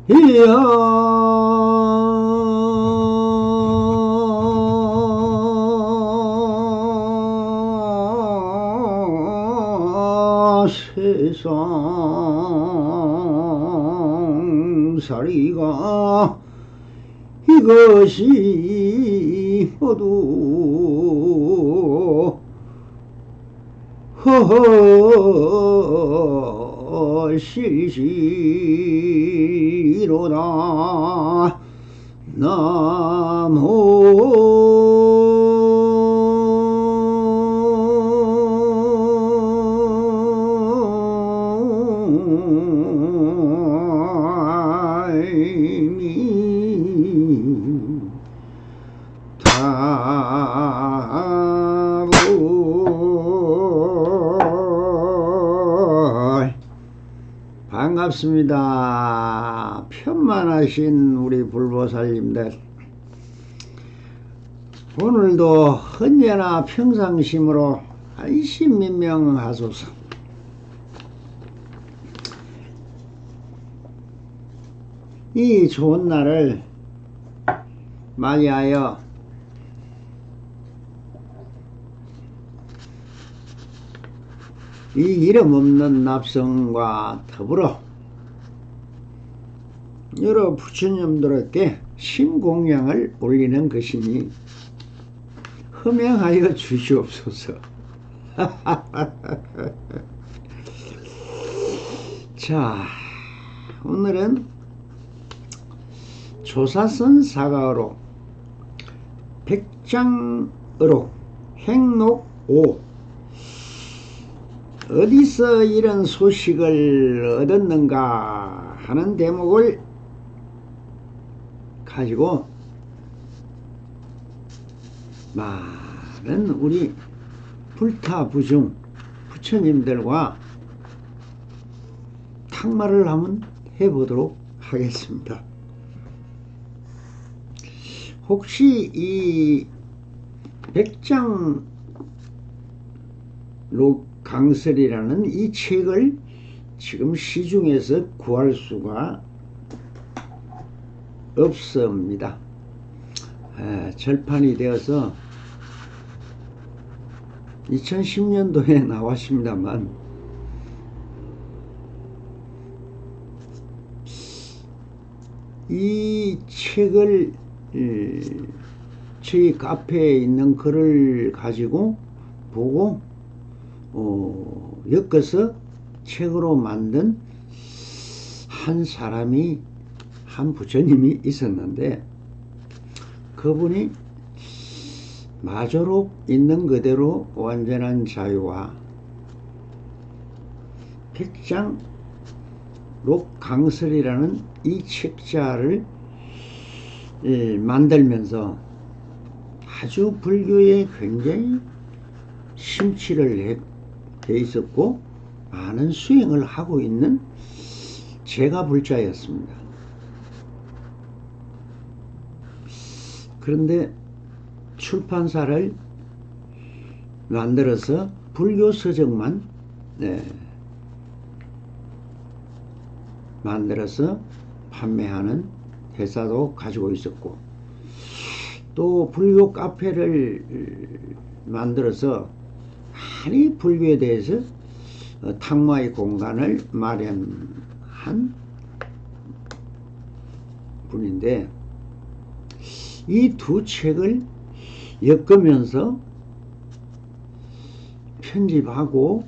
이야 세상살이가 이것이 모두 허허실시로다. 나무아이니 다불 반갑습니다. 편만하신 우리 불보살님들, 오늘도 언제나 평상심으로 안심민명하소서. 이 좋은 날을 맞이하여 이 이름 없는 납성과 더불어 여러 부처님들에게 신공양을 올리는 것이니 흠양하여 주시옵소서. 자, 오늘은 조사선 사가어록 백장어록 행록 5 어디서 이런 소식을 얻었는가 하는 대목을 가지고 많은 우리 불타부중 부처님들과 탁말을 한번 해보도록 하겠습니다. 혹시 이 백장록 강설이라는 이 책을 지금 시중에서 구할 수가 없습니다. 절판이 되어서 2010년도에 나왔습니다만 이 책을 저희 카페에 있는 글을 가지고 보고 엮어서 책으로 만든 한 사람이, 한 부처님이 있었는데, 그분이 마조록 있는 그대로 완전한 자유와 백장록 강설이라는 이 책자를 만들면서 아주 불교에 굉장히 심취를 해 있었고 많은 수행을 하고 있는 제가불자였습니다. 그런데 출판사를 만들어서 불교 서적만 만들어서 판매하는 회사도 가지고 있었고, 또 불교 카페를 만들어서 많이 불교에 대해서 탁마의 공간을 마련한 분인데, 이 두 책을 엮으면서 편집하고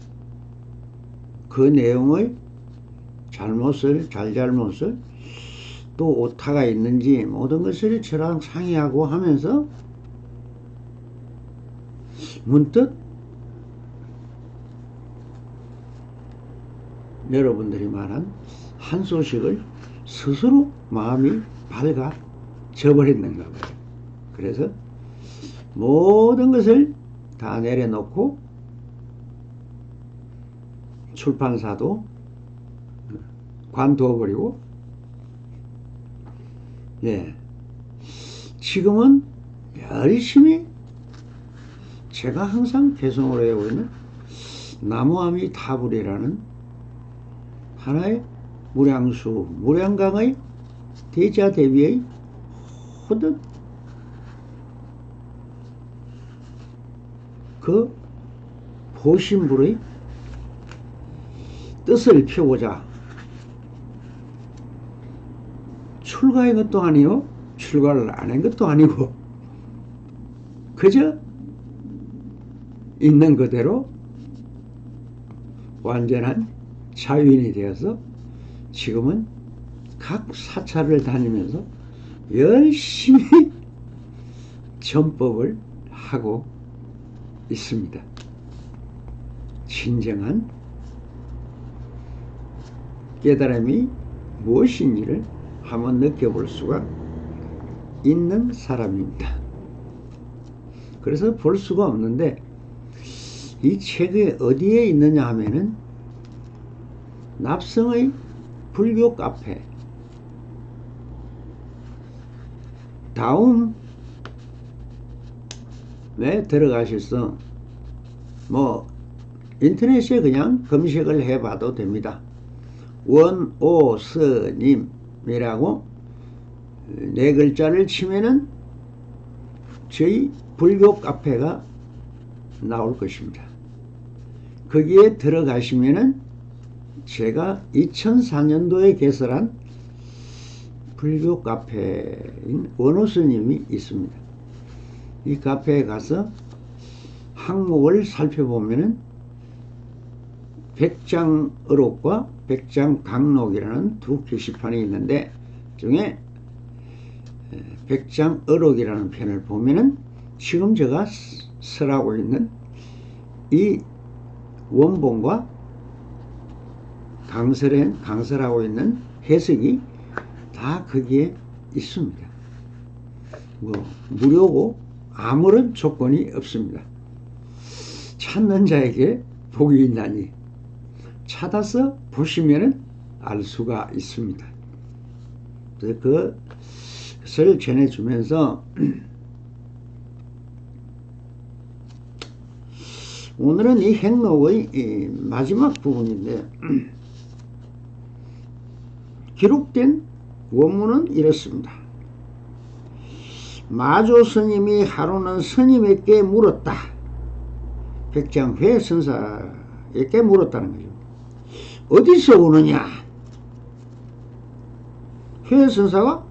그 내용의 잘잘못을 또 오타가 있는지 모든 것을 저랑 상의하고 하면서 문득 여러분들이 말한 한 소식을 스스로 마음이 밝아져 버렸는가 봐요. 그래서 모든 것을 다 내려놓고 출판사도 관두어버리고, 지금은 열심히 제가 항상 개성으로 하고 있는 나무아미타불이라는 하나의 무량수, 무량강의 대자대비의 호듯 그 보신불의 뜻을 펴고자 출가한 것도 아니요, 출가를 안 한 것도 아니고, 그저 있는 그대로 완전한 자유인이 되어서 지금은 각 사찰을 다니면서 열심히 전법을 하고 있습니다. 진정한 깨달음이 무엇인지를 한번 느껴볼 수가 있는 사람입니다. 그래서 볼 수가 없는데, 이 책이 어디에 있느냐 하면은 납성의 불교 카페 다음에 들어가셔서 뭐 인터넷에 그냥 검색을 해봐도 됩니다. 원오스님이라고 네 글자를 치면은 저희 불교 카페가 나올 것입니다. 거기에 들어가시면은 제가 2004년도에 개설한 불교 카페인 원오스님이 있습니다. 이 카페에 가서 항목을 살펴보면은 백장의록과 백장강록이라는 두 게시판이 있는데, 중에 백장의록이라는 편을 보면은 지금 제가 설하고 있는 이 원본과 강설하고 있는 해석이 다 거기에 있습니다. 뭐 무료고 아무런 조건이 없습니다. 찾는 자에게 복이 있나니 찾아서 보시면은 알 수가 있습니다. 그래서 그것을 전해주면서 오늘은 이 행록의 마지막 부분인데, 기록된 원문은 이렇습니다. 마조 스님이 하루는 스님에게 물었다. 백장회 선사에게 물었다는 거죠. 어디서 오느냐? 회 선사가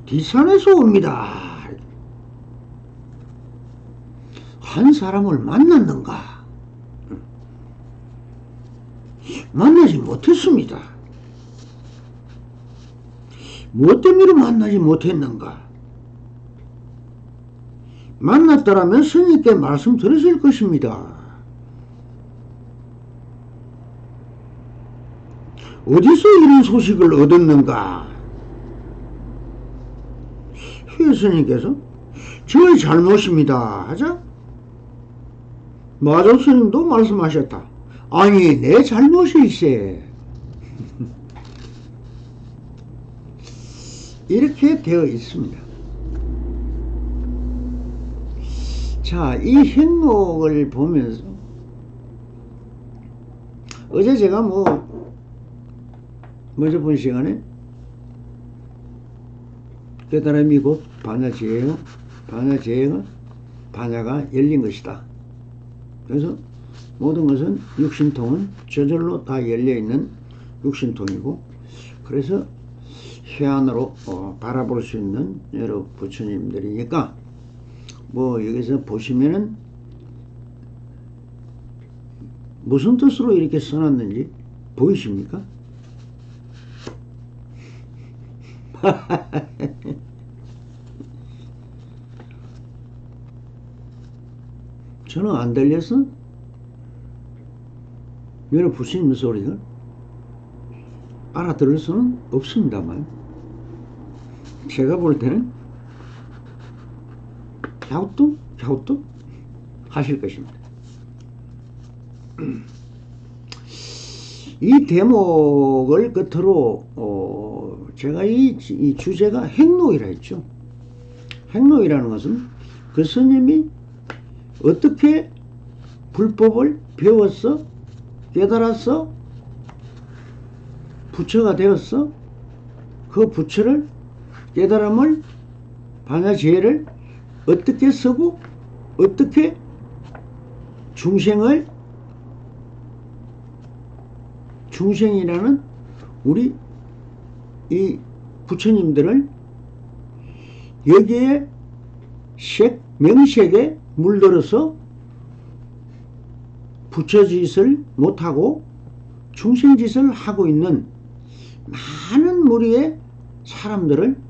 디산에서 옵니다. 한 사람을 만났는가? 만나지 못했습니다. 무엇 때문에 만나지 못했는가? 만났더라면 스님께 말씀드렸을 것입니다. 어디서 이런 소식을 얻었는가? 회 스님께서 저의 잘못입니다 하자 마조 스님도 말씀하셨다. 아니, 내 잘못일세. 이렇게 되어 있습니다. 자, 이 행록을 보면서 어제 제가 먼저 본 시간에 깨달음이 곧 반야지혜요, 반야지혜가 반야가 열린 것이다. 그래서 모든 것은 육신통은 저절로 다 열려있는 육신통이고, 그래서 해안으로 바라볼 수 있는 여러 부처님들이니까, 뭐 여기서 보시면은 무슨 뜻으로 이렇게 써놨는지 보이십니까? 저는 안 들려서 여러 부처님 소리를 알아들을 수는 없습니다만, 제가 볼 때는 갸우뚱 하실 것입니다. 이 대목을 끝으로 제가 이 주제가 행록이라 했죠. 행록이라는 것은 그 스님이 어떻게 불법을 배웠어, 깨달았어, 부처가 되었어, 그 부처를 깨달음을, 반야지혜를 어떻게 쓰고 어떻게 중생이라는 우리 이 부처님들을 여기에 명색에 물들어서 부처짓을 못하고 중생짓을 하고 있는 많은 무리의 사람들을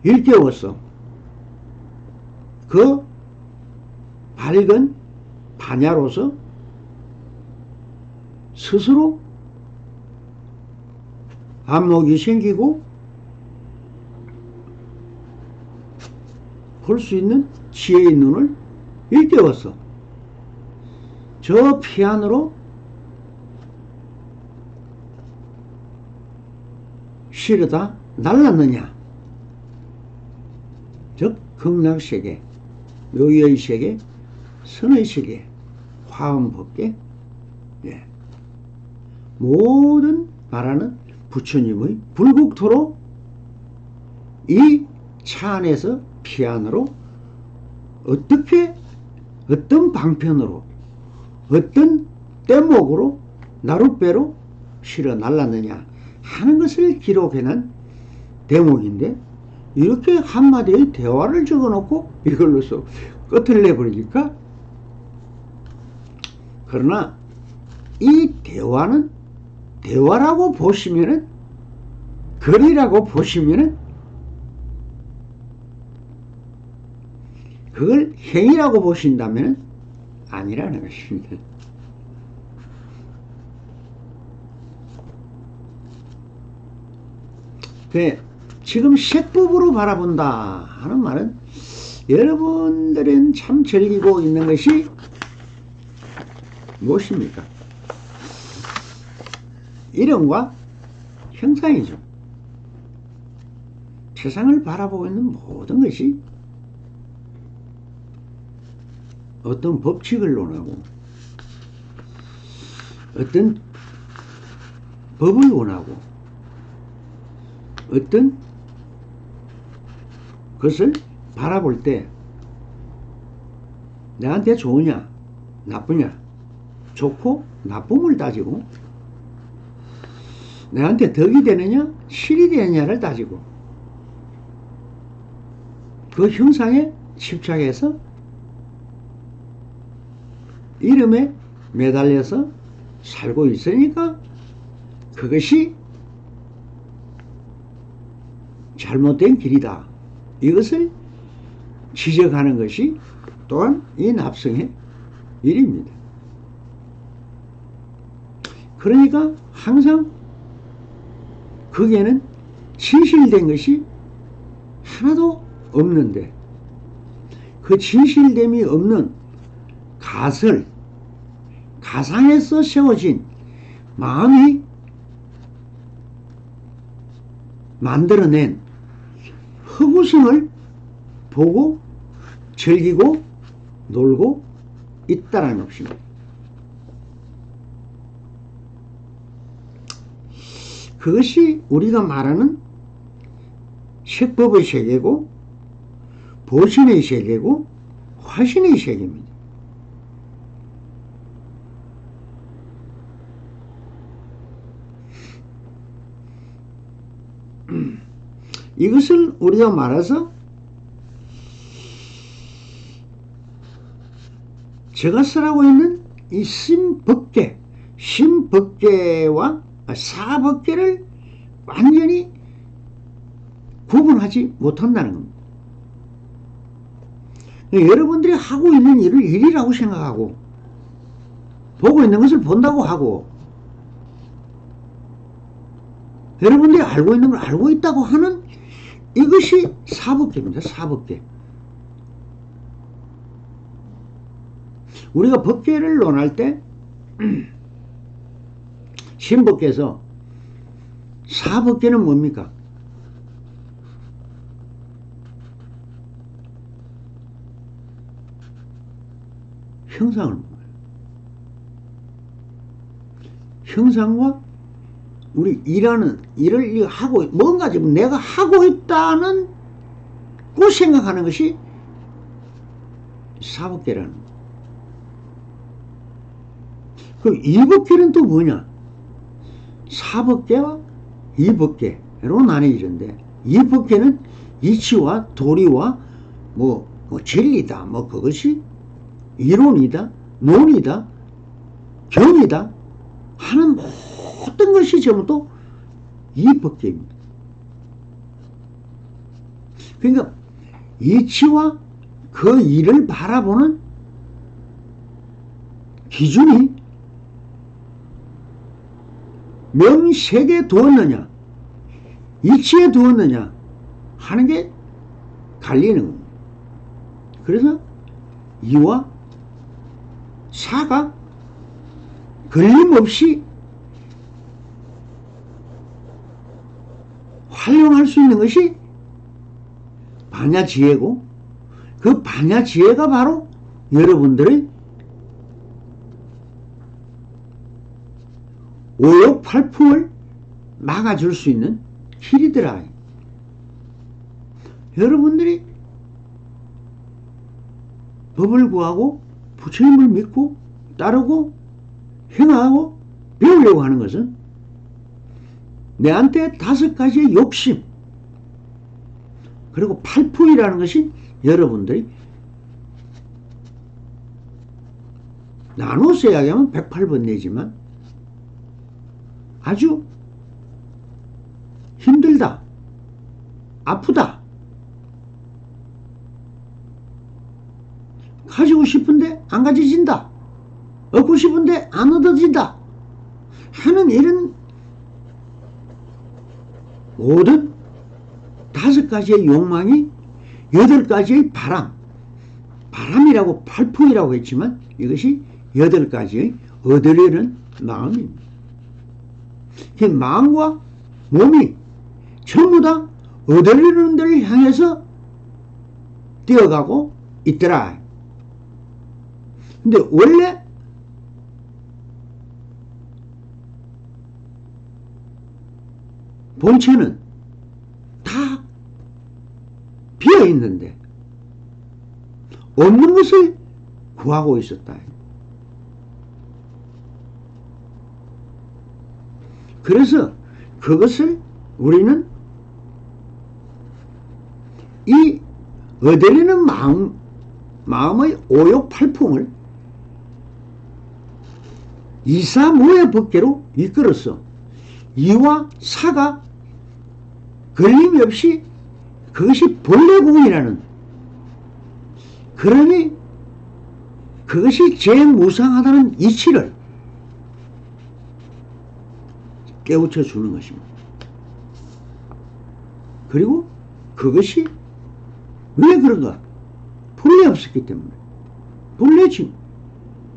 일깨웠어. 그 밝은 반야로서 스스로 안목이 생기고 볼 수 있는 지혜의 눈을 일깨웠어. 저 피안으로 실어다 날랐느냐. 즉 극락세계, 묘의 세계, 선의 세계, 화엄법계, 모든 말하는 부처님의 불국토로 이 차 안에서 피안으로 어떻게, 어떤 방편으로, 어떤 뗏목으로, 나룻배로 실어 날랐느냐 하는 것을 기록해낸 대목인데, 이렇게 한마디의 대화를 적어놓고 이걸로서 끝을 내버리니까. 그러나 이 대화는 대화라고 보시면은, 글이라고 보시면은 그걸 행위라고 보신다면 아니라는 것입니다. 지금 색법으로 바라본다 하는 말은 여러분들은 참 즐기고 있는 것이 무엇입니까? 이름과 형상이죠. 세상을 바라보고 있는 모든 것이 어떤 법칙을 논하고 어떤 법을 원하고 어떤 것을 바라볼 때 나한테 좋으냐 나쁘냐, 좋고 나쁨을 따지고 나한테 덕이 되느냐 실이 되느냐를 따지고 그 형상에 집착해서 이름에 매달려서 살고 있으니까 그것이 잘못된 길이다. 이것을 지적하는 것이 또한 이 납성의 일입니다. 그러니까 항상 거기에는 진실된 것이 하나도 없는데, 그 진실됨이 없는 가상에서 세워진 마음이 만들어낸 허구성을 보고 즐기고 놀고 있다는 것입니다. 그것이 우리가 말하는 색법의 세계고 보신의 세계고 화신의 세계입니다. 이것을 우리가 말해서 제가 쓰라고 있는 이 신법계와 사법계를 완전히 구분하지 못한다는 겁니다. 여러분들이 하고 있는 일을 일이라고 생각하고 보고 있는 것을 본다고 하고 여러분들이 알고 있는 걸 알고 있다고 하는 이것이 사법계입니다. 사법계. 우리가 법계를 논할 때 신법계에서 사법계는 뭡니까? 형상을 보아요. 형상과 우리 일하는 일을 하고 뭔가 지금 내가 하고 있다는 그 생각하는 것이 사법계라는 거예요. 그럼 이법계는 또 뭐냐? 사법계와 이법계로 나뉘는데, 이법계는 이치와 도리와 뭐 진리다, 뭐 그것이 이론이다, 논이다, 경이다 하는 모든 것이 전부 또 이법계입니다. 그러니까 이치와 그 일을 바라보는 기준이 명색에 두었느냐, 이치에 두었느냐 하는 게 갈리는 겁니다. 그래서 이와 사가 걸림없이 활용할 수 있는 것이 반야지혜고, 그 반야지혜가 바로 여러분들의 오욕팔풍을 막아줄 수 있는 길이더라. 여러분들이 법을 구하고 부처님을 믿고 따르고 행하고 배우려고 하는 것은 내한테 5가지의 욕심, 그리고 팔풍이라는 것이 여러분들이 나눠서 이야기하면 108번 내지만 아주 힘들다, 아프다, 가지고 싶은데 안 가져진다, 얻고 싶은데 안 얻어진다 하는 이런 모든 5가지의 욕망이 8가지의 바람이라고 팔풍이라고 했지만 이것이 8가지의 얻으려는 마음입니다. 이 마음과 몸이 전부 다 얻으려는 데를 향해서 뛰어가고 있더라. 근데 원래 본체는 다 비어 있는데 없는 것을 구하고 있었다. 그래서 그것을 우리는 이 얻으려는 마음의 오욕팔풍을 이사무의 법계로 이끌어서 이와 사가 걸림이 없이 그것이 본래공이라는, 그러니 그것이 제무상하다는 이치를 깨우쳐 주는 것입니다. 그리고 그것이 왜 그런가? 본래 없었기 때문에. 본래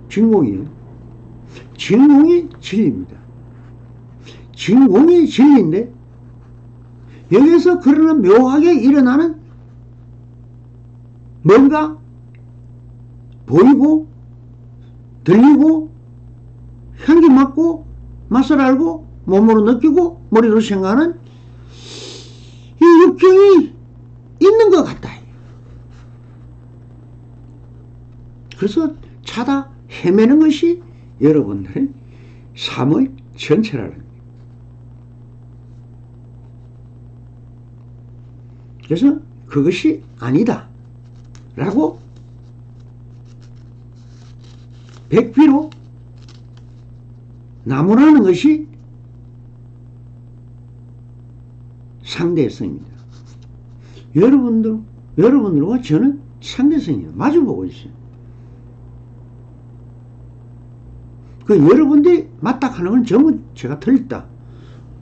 진공이에요. 진공이 진리입니다. 진공이 진리인데 여기서 그러나 묘하게 일어나는 뭔가 보이고 들리고 향기 맡고 맛을 알고 몸으로 느끼고 머리로 생각하는 이 육경이 있는 것 같다. 그래서 찾아 헤매는 것이 여러분들의 삶의 전체라는 거예요. 그래서 그것이 아니다 라고 백비로 나무라는 것이 상대성입니다. 여러분들과 저는 상대성이에요. 마주보고 있어요. 그 여러분들이 맞다 하는 건 전부 제가 틀렸다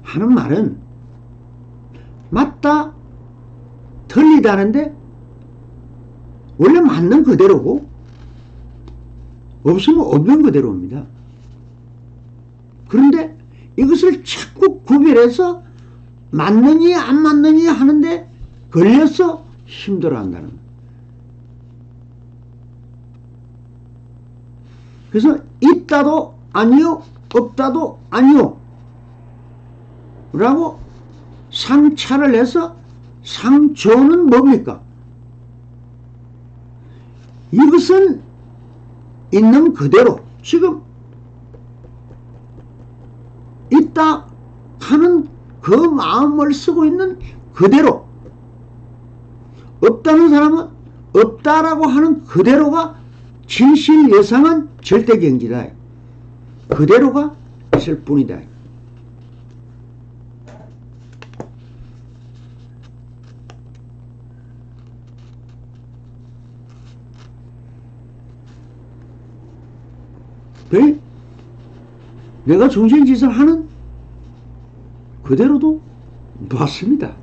하는 말은 맞다 틀리다는데 원래 맞는 그대로고 없으면 없는 그대로입니다. 그런데 이것을 자꾸 구별해서 맞느니 안 맞느니 하는데 걸려서 힘들어한다는 거예요. 그래서 있다도 아니요, 없다도 아니요. 라고 상차를 해서 상조는 뭡니까? 이것은 있는 그대로 지금 있다 하는 그 마음을 쓰고 있는 그대로, 없다는 사람은 없다라고 하는 그대로가 진실 예상은 절대경지다. 그대로가 있을 뿐이다. 왜? 내가 중생짓을 하는 그대로도 맞습니다.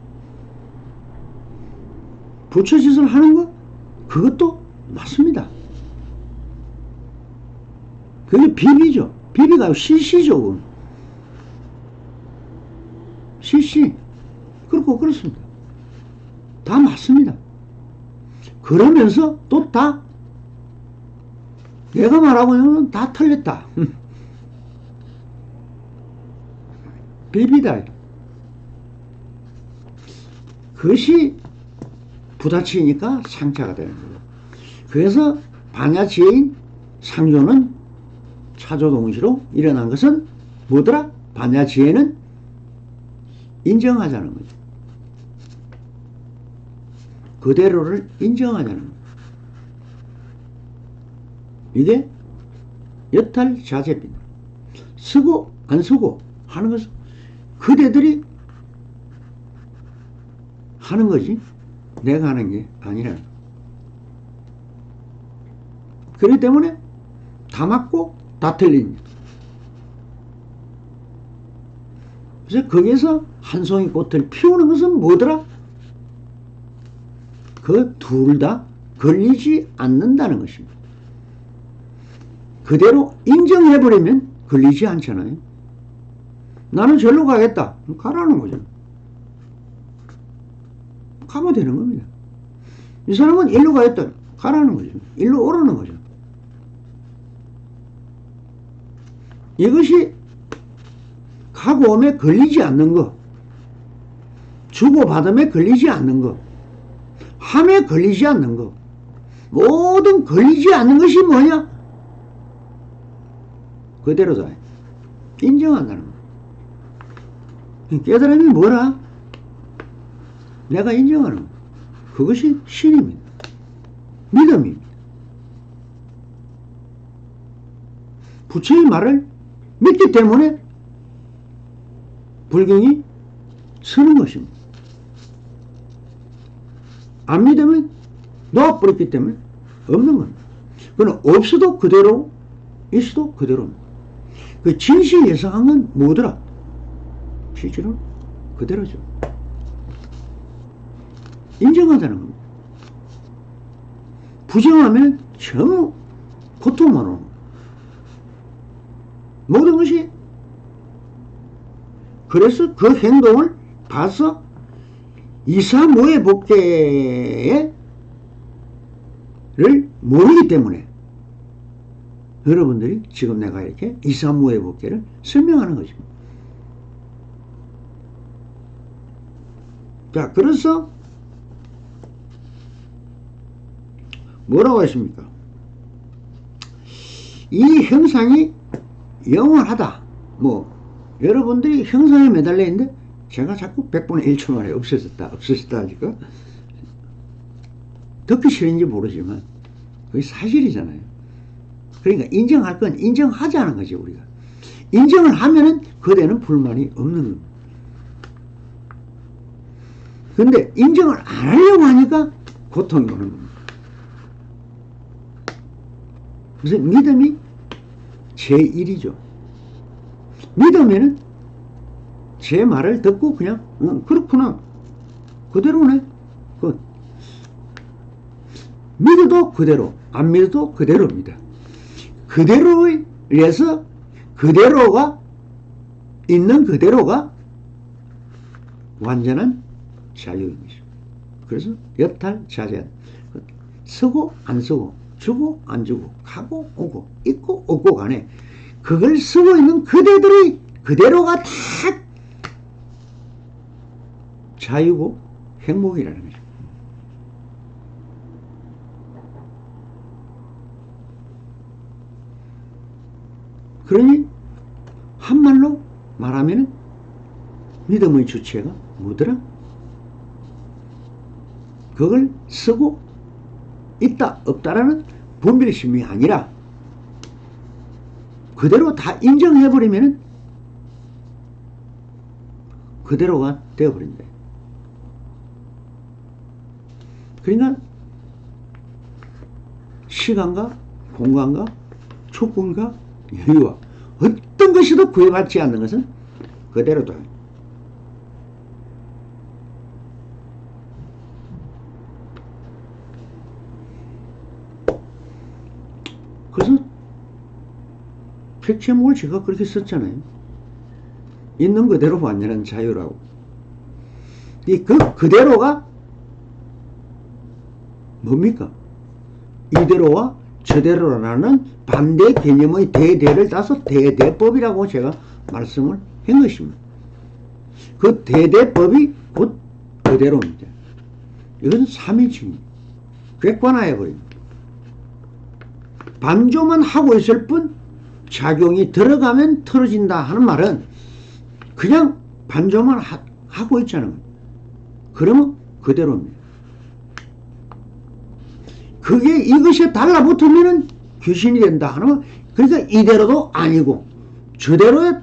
부처짓을 하는 것 그것도 맞습니다. 그게 비비죠. 비비가 실시죠. 그건. 실시. 그렇고 그렇습니다. 다 맞습니다. 그러면서 또 다 내가 말하고 있는 건 다 틀렸다. 비비다. 그것이 부다치니까 상차가 되는 거예요. 그래서 반야지혜인 상조는 차조동시로 일어난 것은 뭐더라? 반야지혜는 인정하자는 거죠. 그대로를 인정하자는 거죠. 이게 여탈자재입니다. 쓰고 안 쓰고 하는 것은 그대들이 하는 거지 내가 하는 게 아니라. 그렇기 때문에 다 맞고 다 틀린. 그래서 거기에서 한 송이 꽃을 피우는 것은 뭐더라? 그 둘 다 걸리지 않는다는 것입니다. 그대로 인정해버리면 걸리지 않잖아요. 나는 절로 가겠다. 가라는 거죠. 가면 되는 겁니다. 이 사람은 일로 가겠다. 가라는 거죠. 일로 오라는 거죠. 이것이 가고 오면 걸리지 않는 거, 주고받음에 걸리지 않는 거, 함에 걸리지 않는 거, 모든 걸리지 않는 것이 뭐냐? 그대로다. 인정한다는 거. 깨달음이 뭐라? 내가 인정하는 거. 그것이 신입니다. 믿음입니다. 부처의 말을 믿기 때문에 불경이 서는 것입니다. 안 믿으면 놓아버렸기 때문에 없는 겁니다. 그건 없어도 그대로, 있어도 그대로입니다. 그 진실 예상한 건 뭐더라? 실제로 그대로죠. 인정하자는 겁니다. 부정하면 전부 고통만 오는 겁니다. 모든 것이. 그래서 그 행동을 봐서 이사모의 복계를 모르기 때문에 여러분들이 지금 내가 이렇게 이사모의 복계를 설명하는 것입니다. 자, 그래서 뭐라고 했습니까? 이 형상이 영원하다. 뭐 여러분들이 형상에 매달려 있는데 제가 자꾸 100분의 1초 만에 없어졌다 하니까 듣기 싫은지 모르지만 그게 사실이잖아요. 그러니까 인정할 건 인정하자는 거지. 우리가 인정을 하면은 그대는 불만이 없는 겁니다. 근데 인정을 안 하려고 하니까 고통이 오는 겁니다. 그래서 믿음이 제1이죠. 믿으면은 제 말을 듣고 그냥 그렇구나 그대로네. 믿어도 그대로, 안 믿어도 그대로입니다. 그대로에서 그대로가 있는 그대로가 완전한 자유인 것이죠. 그래서 여탈자재, 쓰고 안 쓰고, 주고 안 주고, 가고 오고, 있고 없고 간에 그걸 쓰고 있는 그대들의 그대로가 다 자유고 행복이라는 거죠. 그러니 한말로 말하면 믿음의 주체가 뭐더라? 그걸 쓰고 있다 없다라는 분별심이 아니라 그대로 다 인정해버리면 그대로가 되어버린다. 그러니까 시간과 공간과 조건과 여유와 어떤 것이도 구애받지 않는 것은 그대로다. 그래서 책 제목을 제가 그렇게 썼잖아요. 있는 그대로 완전한 자유라고. 그대로가 뭡니까? 이대로와 저대로라는 반대 개념의 대대를 따서 대대법이라고 제가 말씀을 한 것입니다. 그 대대법이 곧 그대로입니다. 이것은 3인칭입니다. 객관화해버립니다. 반조만 하고 있을 뿐 작용이 들어가면 틀어진다 하는 말은 그냥 반조만 하고 있잖아요. 그러면 그대로입니다. 그게 이것이 달라붙으면 귀신이 된다 하면 그러니까 이대로도 아니고 저대로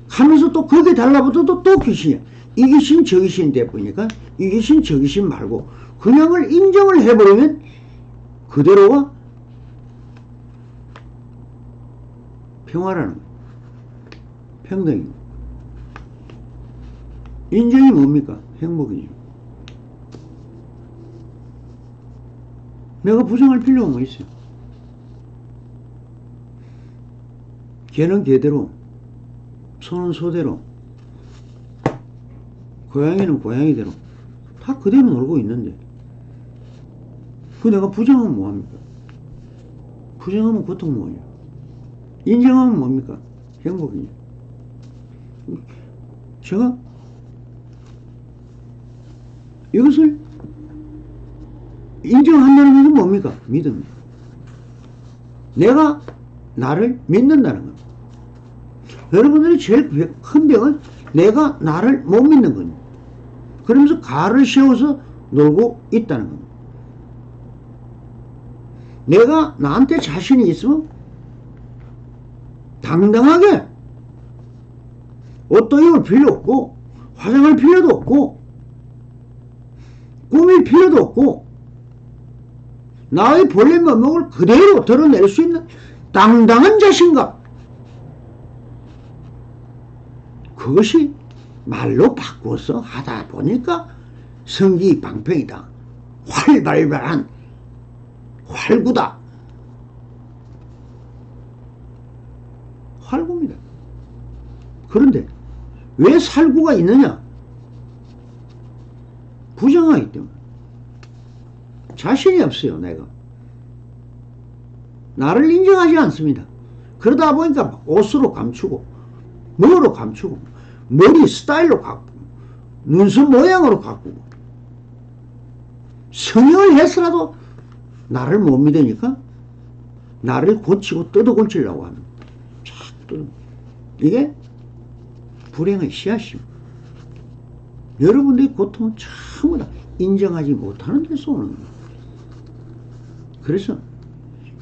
하면서 또 그게 달라붙어도 또 귀신이야. 이 귀신 저 귀신 돼보니까 이 귀신 저 귀신 말고 그냥을 인정을 해버리면 그대로가 평화라는 거예요. 평등입니다. 인정이 뭡니까? 행복이죠. 내가 부정할 필요가 뭐 있어요? 개는 개대로, 소는 소대로, 고양이는 고양이대로 다 그대로 놀고 있는데 그 내가 부정하면 뭐합니까? 부정하면 고통 뭐예요? 인정하면 뭡니까? 행복이죠. 제가 이것을 인정한다는 것은 뭡니까? 믿음입니다. 내가 나를 믿는다는 겁니다. 여러분들이 제일 큰 병은 내가 나를 못 믿는 겁니다. 그러면서 가를 세워서 놀고 있다는 겁니다. 내가 나한테 자신이 있으면 당당하게 옷도 입을 필요 없고 화장할 필요도 없고 꾸밀 필요도 없고 나의 본래 면목을 그대로 드러낼 수 있는 당당한 자신감, 그것이 말로 바꿔서 하다 보니까 성기방패이다, 활발발한 활구다. 활구입니다. 그런데 왜 살구가 있느냐? 부정하기 때문에. 자신이 없어요. 내가 나를 인정하지 않습니다. 그러다 보니까 옷으로 감추고 뭐로 감추고 머리 스타일로 가꾸고 눈썹 모양으로 가꾸고 성형을 해서라도 나를 못 믿으니까 나를 고치고 뜯어 고치려고 합니다. 이게 불행의 씨앗입니다. 여러분들의 고통은 전부 다 인정하지 못하는 데서 오는 겁니다. 그래서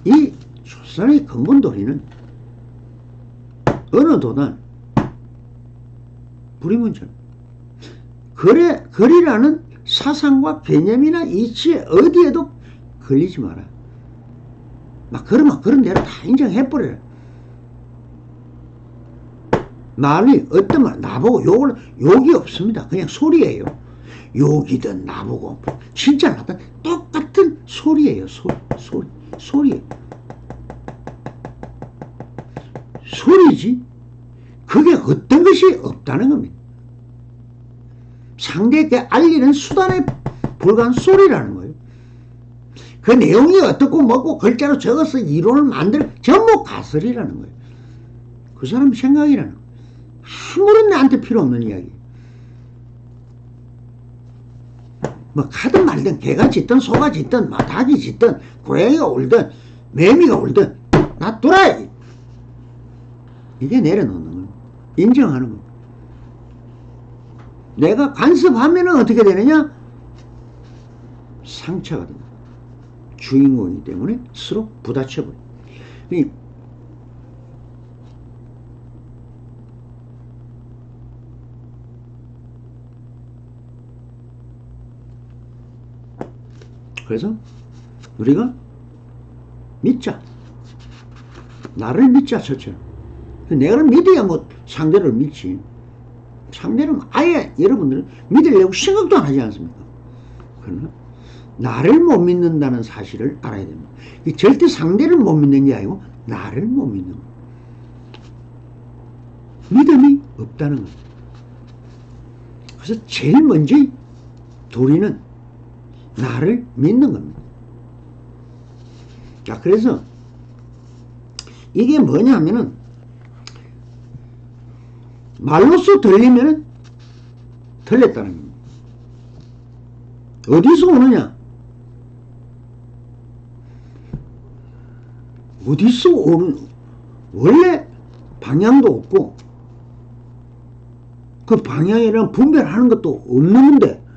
이 출산의 근본 도리는 어느 도난 불이문전 거리라는 사상과 개념이나 이치에 어디에도 걸리지 마라. 막 그러면 그런 대로 다 인정해버려라. 말이 어떤 말 나보고 욕이 없습니다. 그냥 소리예요. 욕이든 나보고 진짜 나든 똑같은 소리예요. 소리. 소리지. 그게 어떤 것이 없다는 겁니다. 상대에게 알리는 수단에 불과한 소리라는 거예요. 그 내용이 어떻고 뭐고 글자로 적어서 이론을 만들 전부 가설이라는 거예요. 그 사람 생각이라는 거예요. 아무런 나한테 필요 없는 이야기. 뭐 가든 말든 개가 짖든 소가 짖든 닭이 짖든 고양이가 울든 매미가 울든 놔두라. 이게 내려놓는 거예요. 인정하는 거예요. 내가 간섭하면 어떻게 되느냐? 상처가 됩니다. 주인공이기 때문에 서로 부딪혀버려요. 그래서 우리가 믿자. 나를 믿자, 첫째. 내가 믿어야 뭐 상대를 믿지. 상대는 아예 여러분들 믿으려고 생각도 하지 않습니까? 그러나 나를 못 믿는다는 사실을 알아야 됩니다. 절대 상대를 못 믿는 게 아니고 나를 못 믿는 거예요. 믿음이 없다는 거예요. 그래서 제일 먼저 도리는 나를 믿는 겁니다. 자, 그래서 이게 뭐냐 하면은 말로써 들리면은 들렸다는 겁니다. 어디서 오느냐? 어디서 오는, 원래 방향도 없고 그 방향이랑 분별하는 것도 없는데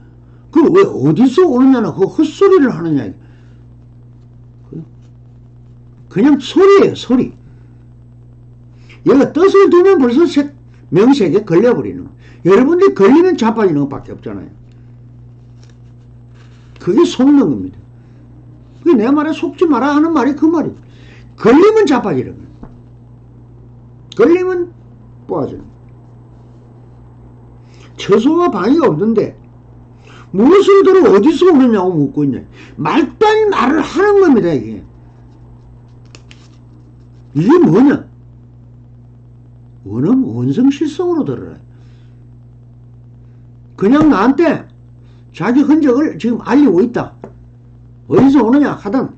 그걸 왜 어디서 오느냐는 그 헛소리를 하느냐. 그냥 소리예요, 소리. 얘가 뜻을 두면 벌써 명색에 걸려버리는 거예요. 여러분들이 걸리면 자빠지는 것밖에 없잖아요. 그게 속는 겁니다. 그게 내 말에 속지 마라 하는 말이 그 말이에요. 걸리면 자빠지는 거예요. 걸리면 빠지는 거예요. 처소와 방위가 없는데 무엇을 들어 어디서 오느냐고 묻고 있냐. 말단 말을 하는 겁니다. 이게 뭐냐? 원음 원성실성으로 들어라. 그냥 나한테 자기 흔적을 지금 알리고 있다. 어디서 오느냐 하든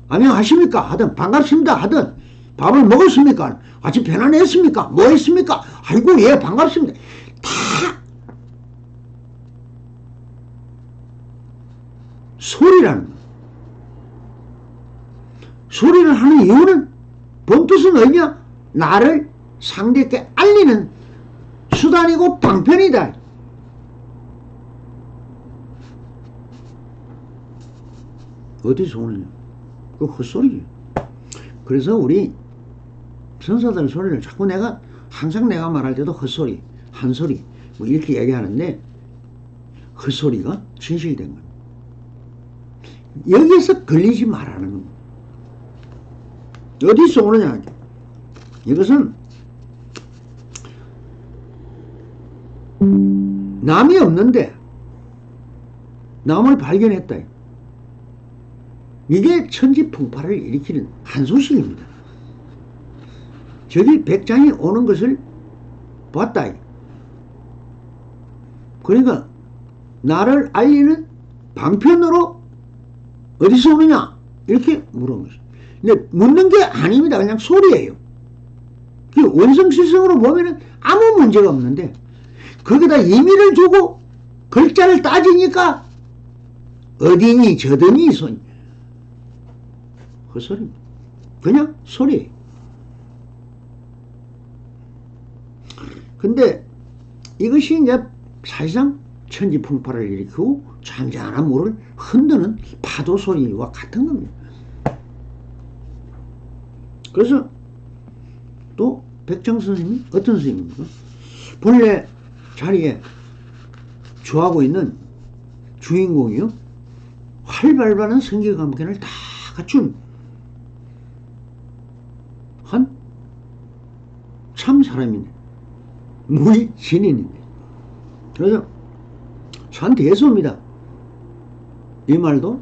안녕하십니까 하든 반갑습니다 하든 밥을 먹었습니까? 아침 편안했습니까? 뭐 했습니까? 아이고 예 반갑습니다. 다 소리라는 거예요. 소리를 하는 이유는 본뜻은 뭐냐? 나를 상대에게 알리는 수단이고 방편이다. 어디서 오느냐? 그 헛소리지. 그래서 우리 선사들 소리를 자꾸 항상 내가 말할 때도 헛소리, 한소리 뭐 이렇게 얘기하는데 헛소리가 진실된 겁니다. 여기에서 걸리지 말라는 겁니다. 어디서 오느냐? 이것은 남이 없는데 남을 발견했다. 이게 천지풍파를 일으키는 한 소식입니다. 저기 백장이 오는 것을 봤다. 그러니까 나를 알리는 방편으로 어디서 오느냐? 이렇게 물은 것이죠. 근데 묻는 게 아닙니다. 그냥 소리예요. 원성실성으로 보면은 아무 문제가 없는데 거기다 의미를 주고 글자를 따지니까 어디니 저더니 손 헛소리입니다. 그냥 소리예요. 근데 이것이 이제 사실상 천지풍파를 일으키고 잔잔한 물을 흔드는 파도 소리와 같은 겁니다. 그래서 또 백장 선생님이 어떤 선생님입니까? 본래 자리에 주하고 있는 주인공이요, 활발한 성격감견을 다 갖춘 한 참 사람이네. 무의 신인인데. 그래서 산대소입니다. 이 말도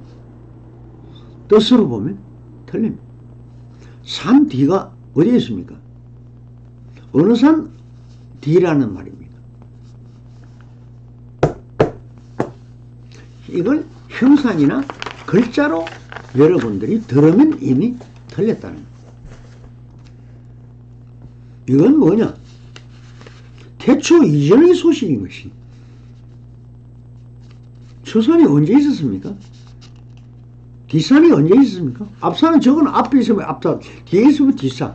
뜻으로 보면 틀립니다. 산 뒤가 어디에 있습니까? 어느 산 뒤라는 말입니다. 이걸 형상이나 글자로 여러분들이 들으면 이미 틀렸다는 거예요. 이건 뭐냐? 태초 이전의 소식인 것이 서산이 언제 있었습니까? 뒷산이 언제 있었습니까? 앞산은 저건 앞에 있으면 앞산, 뒤에 있으면 뒷산.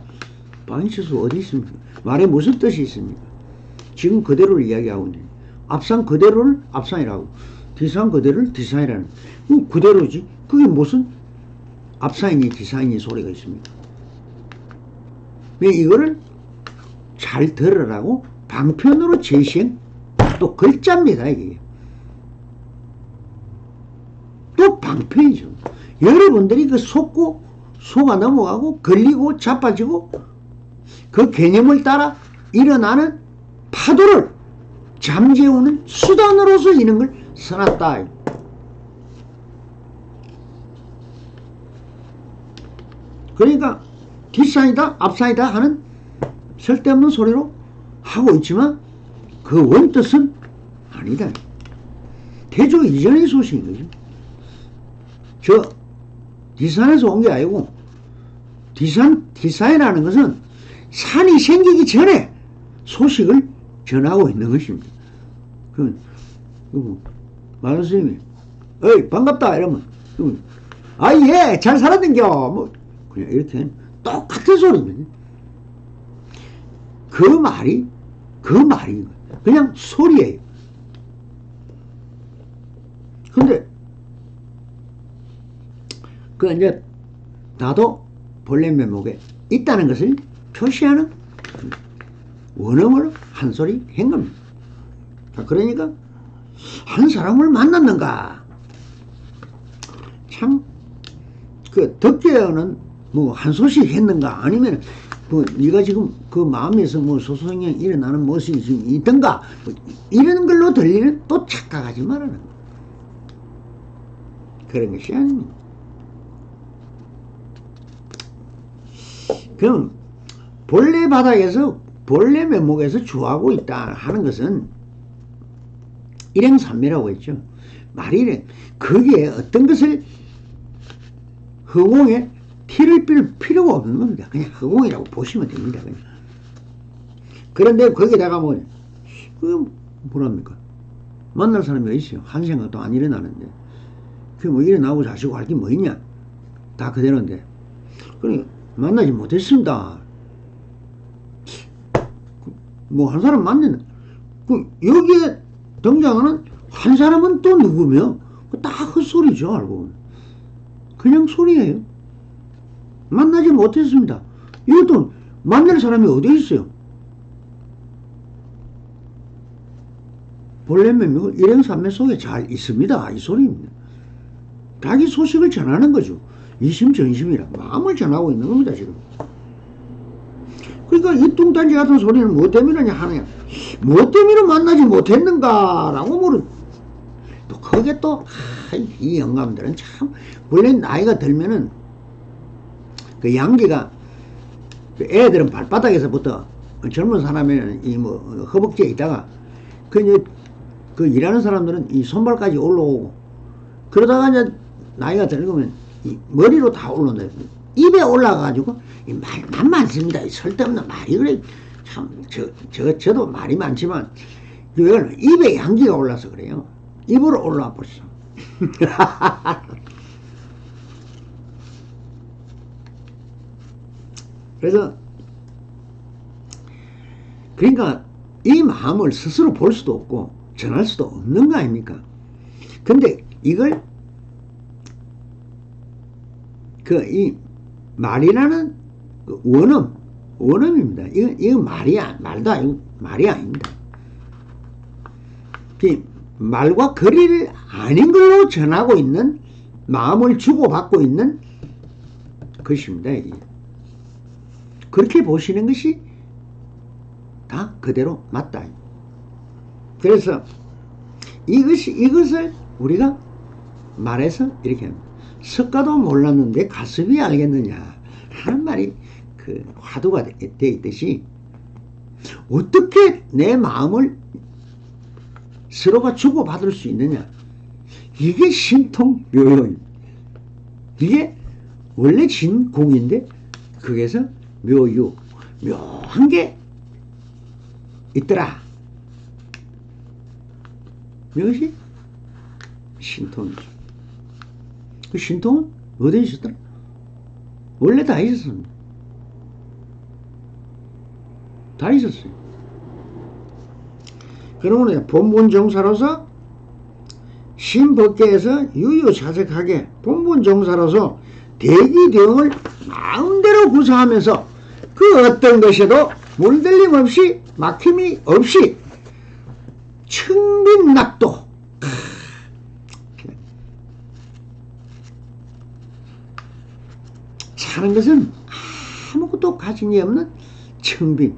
반시수 어디 있습니까? 말에 무슨 뜻이 있습니까? 지금 그대로를 이야기하고 있는 앞산 그대로를 앞산이라고, 뒷산 그대로를 뒷산이라는, 그대로지. 그게 무슨 앞산이니 뒷산이니 소리가 있습니까? 이거를 잘 들으라고 방편으로 제시한 또 글자입니다. 이게 또 방편이죠. 여러분들이 그 속고 속아 넘어가고 걸리고 자빠지고 그 개념을 따라 일어나는 파도를 잠재우는 수단으로서 이런 걸 써놨다. 그러니까 뒷산이다 앞산이다 하는 쓸데없는 소리로 하고 있지만 그 원뜻은 아니다. 태조 이전의 소식인 거죠. 저 뒷산에서 온 게 아니고 뒷산이라는 것은 산이 생기기 전에 소식을 전하고 있는 것입니다. 마을 스님이 어이 반갑다 이러면 아 예 잘 살았는겨 뭐 그냥 이렇게 똑같은 소리입니다. 그 말이 그냥 소리예요. 근데 그 이제 나도 본래 면목에 있다는 것을 표시하는 원어를 한 소리 한 겁니다. 그러니까 한 사람을 만났는가 참 그 덕계는 뭐 한 소식 했는가 아니면 뭐 네가 지금 그 마음에서 뭐 소소영향 일어나는 모습이 지금 있던가 뭐 이런 걸로 들리는 또 착각하지 말라는 그런 것이 아닙니다. 그럼 본래 바닥에서 본래 면목에서 주하고 있다 하는 것은 일행삼매라고 했죠. 말이 이래. 거기에 어떤 것을 허공에 티를 빌 필요가 없는 겁니다. 그냥 허공이라고 보시면 됩니다. 그냥. 그런데 거기다가 뭐랍니까? 만날 사람이 있어요. 한 생각도 안 일어나는데. 그 뭐 일어나고 자시고 할 게 뭐 있냐? 다 그대로인데. 그러니까 만나지 못했습니다. 뭐 한 사람 만나는 여기에 등장하는 한 사람은 또 누구며? 다 헛소리죠. 알고 그냥 소리예요. 만나지 못했습니다. 이것도 만날 사람이 어디 있어요? 본래 면목은 일행삼매 속에 잘 있습니다. 이 소리입니다. 자기 소식을 전하는 거죠. 이심전심이라 마음을 전하고 있는 겁니다. 지금. 그러니까 이 뚱딴지 같은 소리는 뭐 때문이냐 하느냐. 뭐 때문에 만나지 못했는가라고 물은 또 그게 또 이 영감들은 참 원래 나이가 들면은 그 양기가 그 애들은 발바닥에서부터 젊은 사람에는 이 뭐 허벅지에 있다가 그 일하는 사람들은 이 손발까지 올라오고 그러다가 이제 나이가 들면 이 머리로 다 올라온다. 입에 올라가가지고 이 말만 많습니다. 이 쓸데없는 말이 그래. 참 저도 말이 많지만 이건 입에 양기가 올라서 그래요. 입으로 올라와 버렸어. 그래서 그러니까 이 마음을 스스로 볼 수도 없고 전할 수도 없는 거 아닙니까? 근데 이걸 이 말이라는 그 원음입니다. 이건 말도 아니고 말이 아닙니다. 말과 거리를 아닌 걸로 전하고 있는 마음을 주고받고 있는 것입니다. 이게. 그렇게 보시는 것이 다 그대로 맞다. 그래서 이것을 우리가 말해서 이렇게 합니다. 석가도 몰랐는데 가습이 알겠느냐 하는 말이 그 화두가 돼 있듯이 어떻게 내 마음을 서로가 주고받을 수 있느냐. 이게 신통묘용입니다. 이게 원래 진공인데 거기에서 묘유, 묘한 게 있더라. 이것이 신통이죠. 그 신통은 어디에 있었더라? 원래 다 있었습니다. 다 있었어요. 그러면 본분정사로서 신법계에서 유유자적하게 본분정사로서 대기대응을 마음대로 구사하면서 그 어떤 것에도 물들림 없이 막힘이 없이 청빈낙도 사는 것은 아무것도 가진이 없는 청빈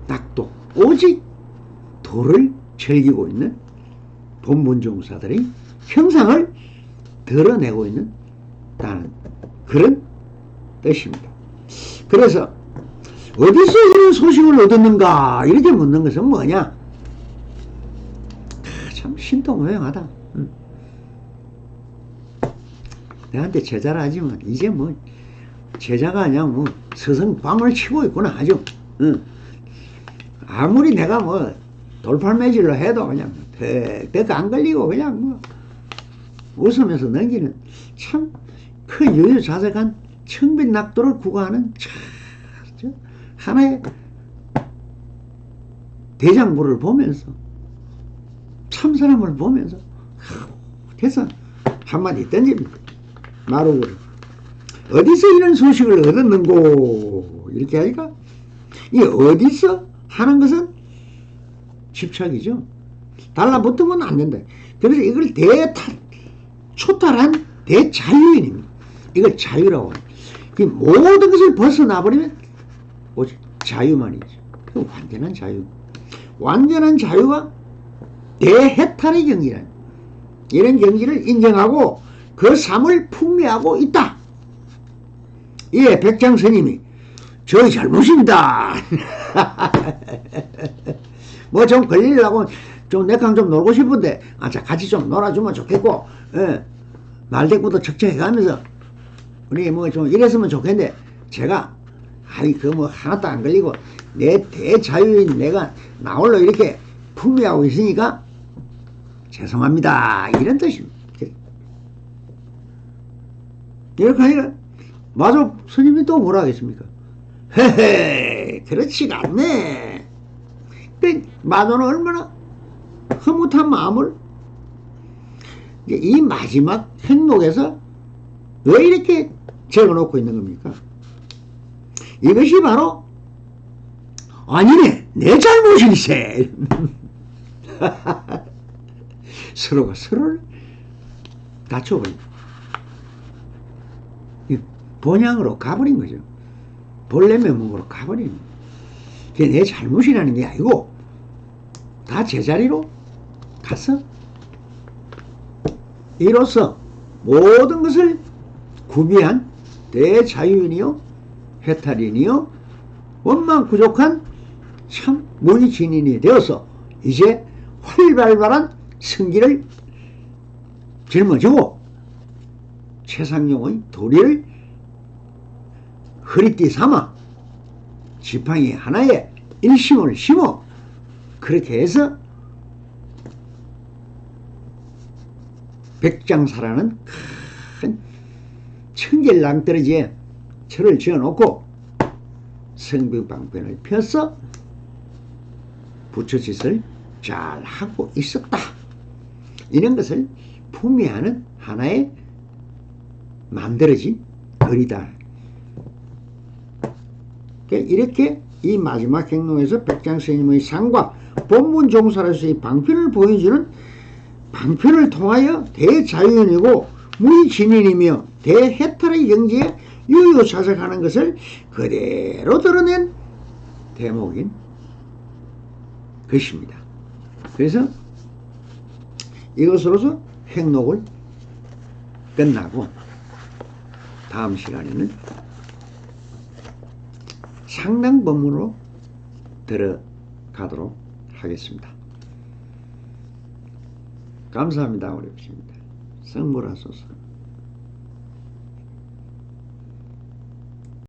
낙도 오직 도를 즐기고 있는 본분종사들의 형상을 드러내고 있는 다는 그런 뜻입니다. 그래서 어디서 이런 소식을 얻었는가 이렇게 묻는 것은 뭐냐? 참 신통호행하다. 내한테 제자라 하지만 이제 뭐 제자가 아니야 뭐 서성방을 치고 있구나 아주. 아무리 내가 뭐 돌팔매질로 해도 그냥 덕 안 걸리고 그냥 뭐 웃으면서 넘기는 참 그 유유자적한 청빈낙도를 구가하는 참 하나의 대장부를 보면서 참사람을 보면서 그래서 한마디 던집니다. 마루구를 어디서 이런 소식을 얻었는고 이렇게 하니까 이 어디서 하는 것은 집착이죠. 달라붙으면 안 된다. 그래서 이걸 초탈한 대자유인입니다. 이걸 자유라고 합니다. 그 모든 것을 벗어나버리면 오직 자유만이죠. 그 완전한 자유. 완전한 자유가 대해탈의 경지라는 이런 경지를 인정하고 그 삶을 풍미하고 있다. 예, 백장 스님이 저희 잘못입니다. 뭐 좀 걸리려고 좀 내강 좀 놀고 싶은데 자 같이 좀 놀아주면 좋겠고 말대꾸도 척척해 가면서 우리 뭐 좀 이랬으면 좋겠는데 제가 그 뭐 하나도 안 걸리고 내 대자유인 내가 나홀로 이렇게 풍미하고 있으니까 죄송합니다 이런 뜻입니다. 이렇게 하니까 마저 스님이 또 뭐라 하겠습니까? 헤헤 그렇지가 않네. 마도는 얼마나 흐뭇한 마음을 이 마지막 행록에서 왜 이렇게 적어놓고 있는 겁니까? 이것이 바로 아니네 내 잘못일세. 서로가 서로를 다쳐버린 본향으로 가버린 거죠. 본래 면목으로 가버린 거예요. 그게 내 잘못이라는 게 아니고 다 제자리로 가서 이로써 모든 것을 구비한 대자유인이요 해탈인이요 원망부족한 참 무의진인이 되어서 이제 활발한 승기를 짊어지고 최상용의 도리를 허리띠 삼아 지팡이 하나에 일심을 심어 그렇게 해서 백장사라는 큰 천길 낭떠러지에 철을 지어놓고 성벽방편을 펴서 부처짓을 잘 하고 있었다. 이런 것을 풍미하는 하나의 만들어진 글이다. 이렇게 이 마지막 행동에서 백장스님의 상과 본문종사로서의 방편을 보여주는 방편을 통하여 대자유인이고 무의진인이며 대해탈의 경지에 유유자적하는 것을 그대로 드러낸 대목인 것입니다. 그래서 이것으로서 행록을 끝나고 다음 시간에는 상당법문으로 들어가도록 하겠습니다. 감사합니다. 어렵습니다. 성불하소서.